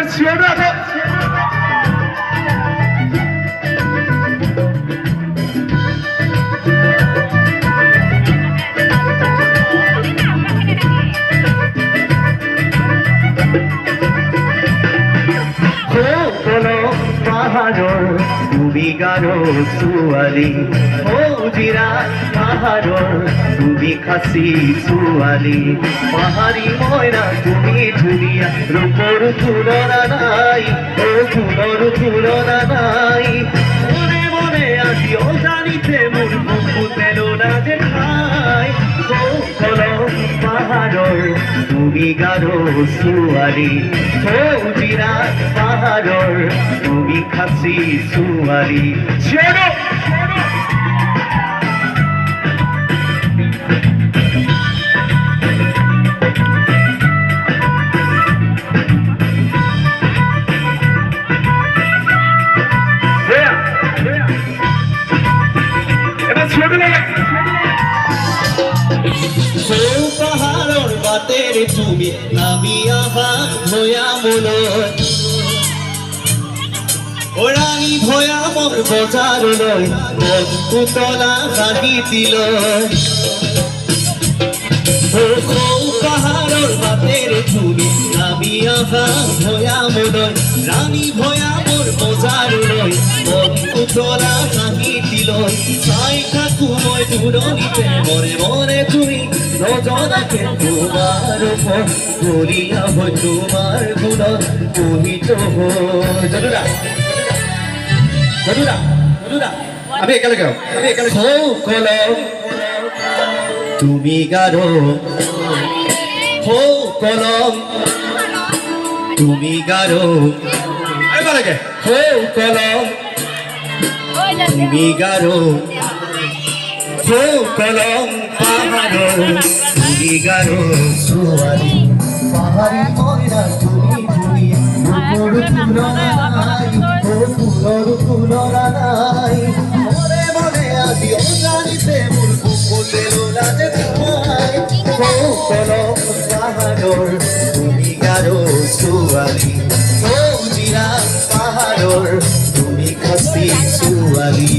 চিঞৰটো আকৌ তুমি গাৰো ছোৱালী হৌজিৰা পাহাৰৰ তুমি খাচী ছোৱালী পাহাৰী মইনা তুমি ধুনীয়া ৰূপৰ তুলনা নাই অ ফুলৰ তুলনা নাই মনে মনে আজি অজানিতে মোৰ বুকু পেলনা দেখাই কলম পাহাৰৰ তুমি গাৰো ছোৱালী হৌজিৰা পাহাৰৰ তুমি খাচী ছোৱালী পাহাৰৰ বাটেৰে তুমি নামি আহা ভৈয়ামলৈ ওৰাঙি ভৈয়ামৰ বজাৰলৈ মন পুতলা হাঁহি দিলৈ পাহাৰৰ বাটেৰে তুমি নামি আহা ভৈয়ামলৈ ৰাণী ভৈয়ামৰ বজাৰলৈ মন পুতলা হাঁহি দিলৈ চাই থাকো মই দূৰণিতে মনে মনে তুমি নজনাকে তোমাৰ ওপৰত গৰীয়া হৈ তোমাৰ গুণত মোহিত হৈ যদুৰা আমি একেলগে কলম তুমি গাৰো কলম তুমি গাৰো কলম তুমি গাৰো কলম পাহাৰৰ তুমি গাৰো ছোৱালী পাহাৰী মইনা তুমি ধুনীয়া ৰূপৰ তুলনা নাই ফুলৰ তুলনা নাই মনে মনে আজি অজানিতে মোৰ বুকু পেলনা দেখাই কলম পাহাৰৰ তুমি গাৰো ছোৱালী হৌজিৰা পাহাৰৰ তুমি খাচী ছোৱালী